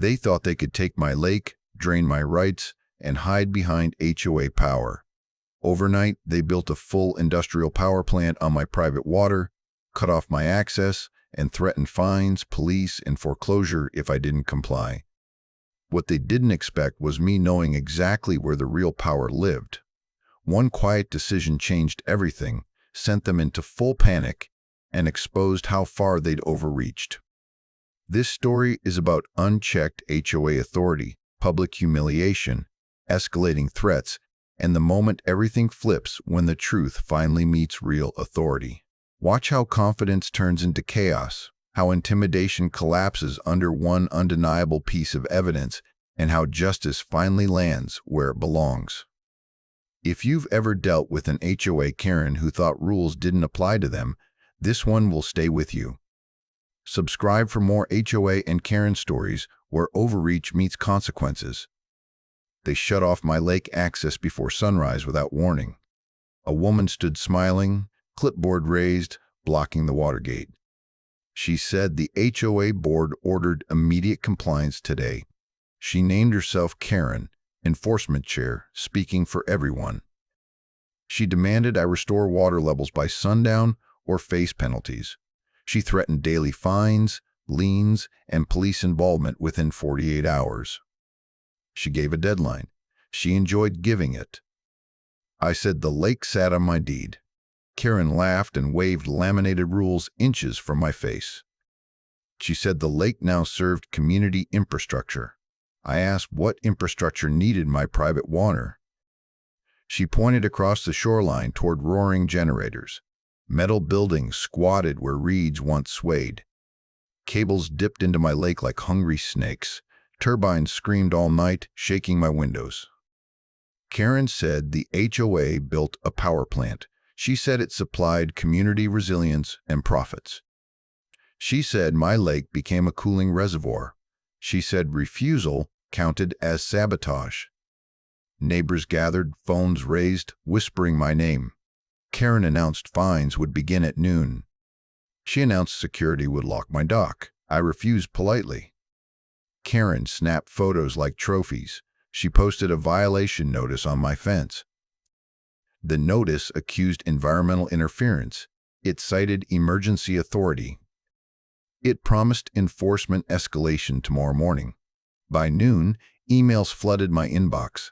They thought they could take my lake, drain my rights, and hide behind HOA power. Overnight, they built a full industrial power plant on my private water, cut off my access, and threatened fines, police, and foreclosure if I didn't comply. What they didn't expect was me knowing exactly where the real power lived. One quiet decision changed everything, sent them into full panic, and exposed how far they'd overreached. This story is about unchecked HOA authority, public humiliation, escalating threats, and the moment everything flips when the truth finally meets real authority. Watch how confidence turns into chaos, how intimidation collapses under one undeniable piece of evidence, and how justice finally lands where it belongs. If you've ever dealt with an HOA Karen who thought rules didn't apply to them, this one will stay with you. Subscribe for more HOA and Karen stories where overreach meets consequences. They shut off my lake access before sunrise without warning. A woman stood smiling, clipboard raised, blocking the water gate. She said the HOA board ordered immediate compliance today. She named herself Karen, enforcement chair, speaking for everyone. She demanded I restore water levels by sundown or face penalties. She threatened daily fines, liens, and police involvement within 48 hours. She gave a deadline. She enjoyed giving it. I said the lake sat on my deed. Karen laughed and waved laminated rules inches from my face. She said the lake now served community infrastructure. I asked what infrastructure needed my private water. She pointed across the shoreline toward roaring generators. Metal buildings squatted where reeds once swayed. Cables dipped into my lake like hungry snakes. Turbines screamed all night, shaking my windows. Karen said the HOA built a power plant. She said it supplied community resilience and profits. She said my lake became a cooling reservoir. She said refusal counted as sabotage. Neighbors gathered, phones raised, whispering my name. Karen announced fines would begin at noon. She announced security would lock my dock. I refused politely. Karen snapped photos like trophies. She posted a violation notice on my fence. The notice accused environmental interference. It cited emergency authority. It promised enforcement escalation tomorrow morning. By noon, emails flooded my inbox.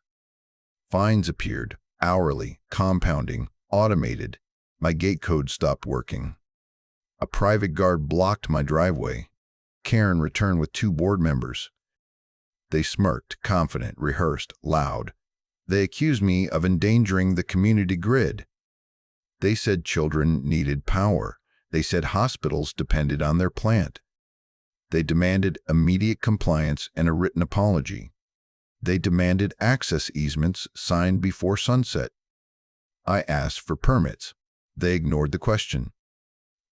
Fines appeared, hourly, compounding, automated. My gate code stopped working. A private guard blocked my driveway. Karen returned with 2 board members. They smirked, confident, rehearsed, loud. They accused me of endangering the community grid. They said children needed power. They said hospitals depended on their plant. They demanded immediate compliance and a written apology. They demanded access easements signed before sunset. I asked for permits. They ignored the question.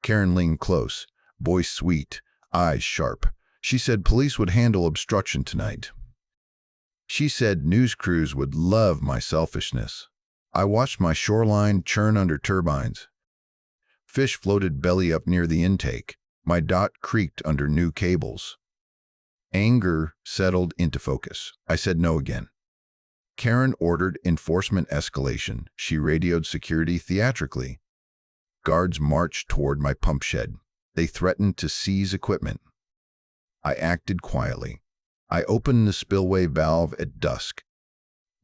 Karen leaned close, voice sweet, eyes sharp. She said police would handle obstruction tonight. She said news crews would love my selfishness. I watched my shoreline churn under turbines. Fish floated belly up near the intake. My dot creaked under new cables. Anger settled into focus. I said no again. Karen ordered enforcement escalation. She radioed security theatrically. Guards marched toward my pump shed. They threatened to seize equipment. I acted quietly. I opened the spillway valve at dusk.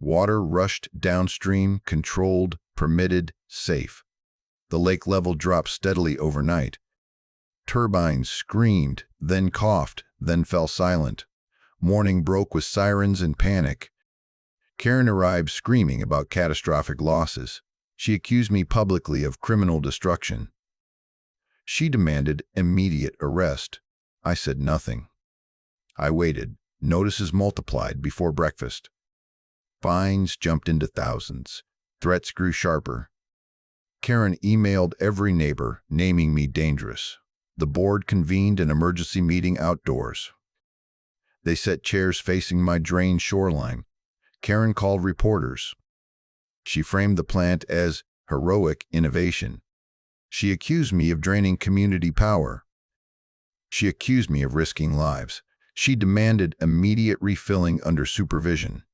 Water rushed downstream, controlled, permitted, safe. The lake level dropped steadily overnight. Turbines screamed, then coughed, then fell silent. Morning broke with sirens and panic. Karen arrived screaming about catastrophic losses. She accused me publicly of criminal destruction. She demanded immediate arrest. I said nothing. I waited. Notices multiplied before breakfast. Fines jumped into thousands. Threats grew sharper. Karen emailed every neighbor, naming me dangerous. The board convened an emergency meeting outdoors. They set chairs facing my drained shoreline. Karen called reporters. She framed the plant as heroic innovation. She accused me of draining community power. She accused me of risking lives. She demanded immediate refilling under supervision.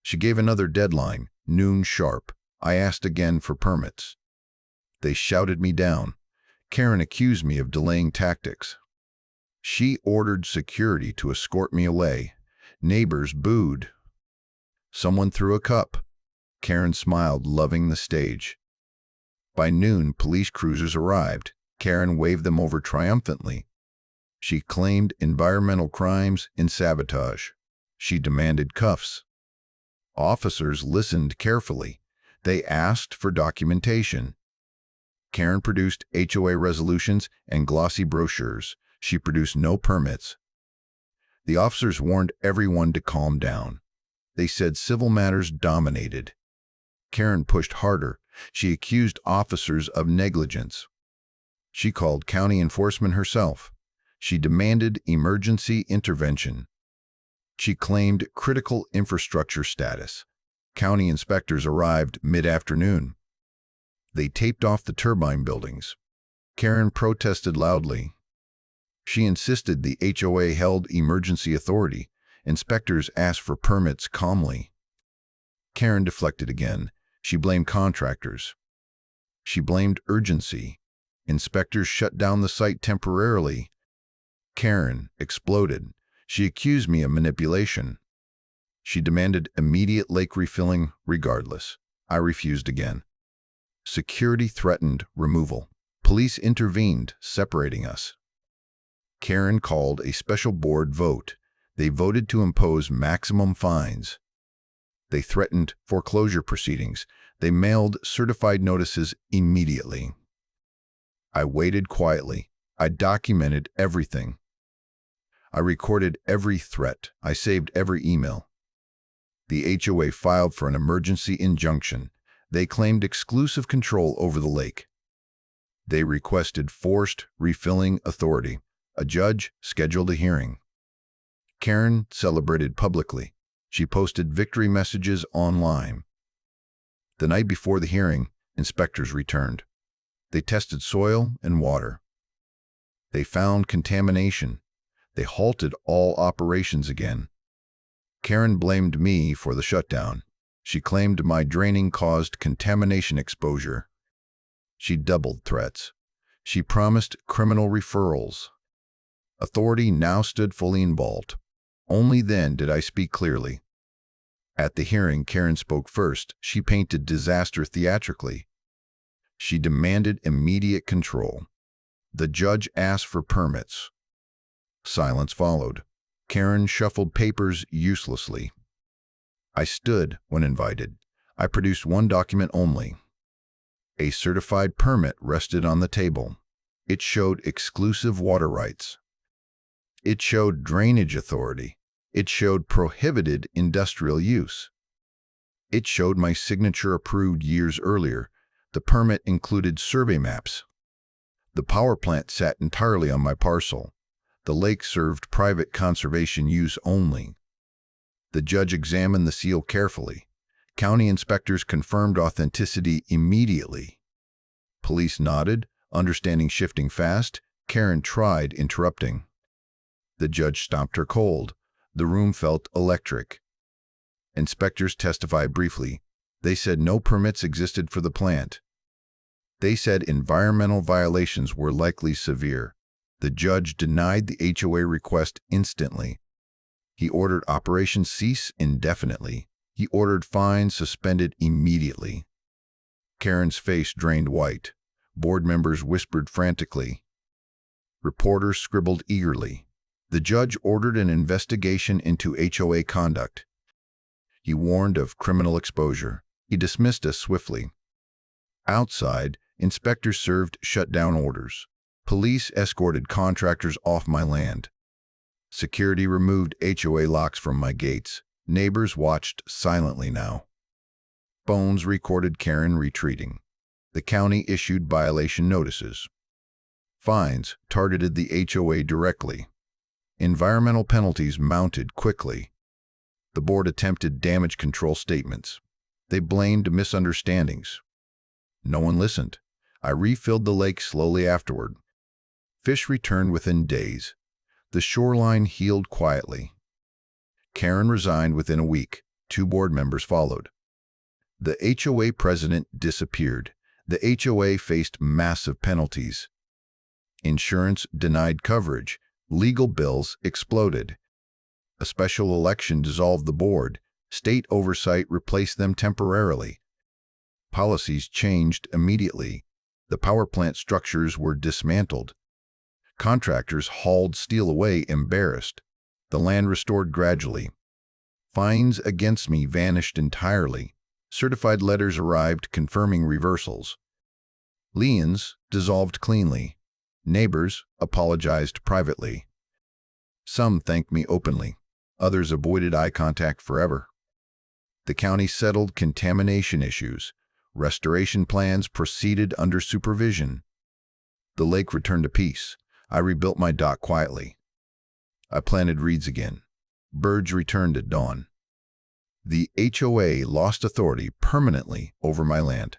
She gave another deadline, noon sharp. I asked again for permits. They shouted me down. Karen accused me of delaying tactics. She ordered security to escort me away. Neighbors booed. Someone threw a cup. Karen smiled, loving the stage. By noon, police cruisers arrived. Karen waved them over triumphantly. She claimed environmental crimes and sabotage. She demanded cuffs. Officers listened carefully. They asked for documentation. Karen produced HOA resolutions and glossy brochures. She produced no permits. The officers warned everyone to calm down. They said civil matters dominated. Karen pushed harder. She accused officers of negligence. She called county enforcement herself. She demanded emergency intervention. She claimed critical infrastructure status. County inspectors arrived mid-afternoon. They taped off the turbine buildings. Karen protested loudly. She insisted the HOA held emergency authority. Inspectors asked for permits calmly. Karen deflected again. She blamed contractors. She blamed urgency. Inspectors shut down the site temporarily. Karen exploded. She accused me of manipulation. She demanded immediate lake refilling regardless. I refused again. Security threatened removal. Police intervened, separating us. Karen called a special board vote. They voted to impose maximum fines. They threatened foreclosure proceedings. They mailed certified notices immediately. I waited quietly. I documented everything. I recorded every threat. I saved every email. The HOA filed for an emergency injunction. They claimed exclusive control over the lake. They requested forced refilling authority. A judge scheduled a hearing. Karen celebrated publicly. She posted victory messages online. The night before the hearing, inspectors returned. They tested soil and water. They found contamination. They halted all operations again. Karen blamed me for the shutdown. She claimed my draining caused contamination exposure. She doubled threats. She promised criminal referrals. Authority now stood fully involved. Only then did I speak clearly. At the hearing, Karen spoke first. She painted disaster theatrically. She demanded immediate control. The judge asked for permits. Silence followed. Karen shuffled papers uselessly. I stood when invited. I produced one document only. A certified permit rested on the table. It showed exclusive water rights. It showed drainage authority. It showed prohibited industrial use. It showed my signature approved years earlier. The permit included survey maps. The power plant sat entirely on my parcel. The lake served private conservation use only. The judge examined the seal carefully. County inspectors confirmed authenticity immediately. Police nodded, understanding shifting fast. Karen tried interrupting. The judge stopped her cold. The room felt electric. Inspectors testified briefly. They said no permits existed for the plant. They said environmental violations were likely severe. The judge denied the HOA request instantly. He ordered operations cease indefinitely. He ordered fines suspended immediately. Karen's face drained white. Board members whispered frantically. Reporters scribbled eagerly. The judge ordered an investigation into HOA conduct. He warned of criminal exposure. He dismissed us swiftly. Outside, inspectors served shutdown orders. Police escorted contractors off my land. Security removed HOA locks from my gates. Neighbors watched silently now. Phones recorded Karen retreating. The county issued violation notices. Fines targeted the HOA directly. Environmental penalties mounted quickly. The board attempted damage control statements. They blamed misunderstandings. No one listened. I refilled the lake slowly afterward. Fish returned within days. The shoreline healed quietly. Karen resigned within a week. 2 board members followed. The HOA president disappeared. The HOA faced massive penalties. Insurance denied coverage. Legal bills exploded. A special election dissolved the board. State oversight replaced them temporarily. Policies changed immediately. The power plant structures were dismantled. Contractors hauled steel away embarrassed. The land restored gradually. Fines against me vanished entirely. Certified letters arrived confirming reversals. Liens dissolved cleanly. Neighbors apologized privately. Some thanked me openly. Others avoided eye contact forever. The county settled contamination issues. Restoration plans proceeded under supervision. The lake returned to peace. I rebuilt my dock quietly. I planted reeds again. Birds returned at dawn. The HOA lost authority permanently over my land.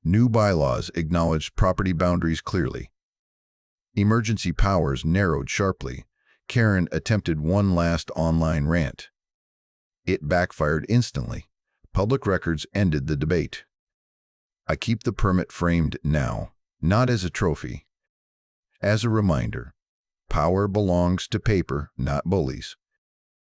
New bylaws acknowledged property boundaries clearly. Emergency powers narrowed sharply. Karen attempted one last online rant. It backfired instantly. Public records ended the debate. I keep the permit framed now, not as a trophy. As a reminder, power belongs to paper, not bullies.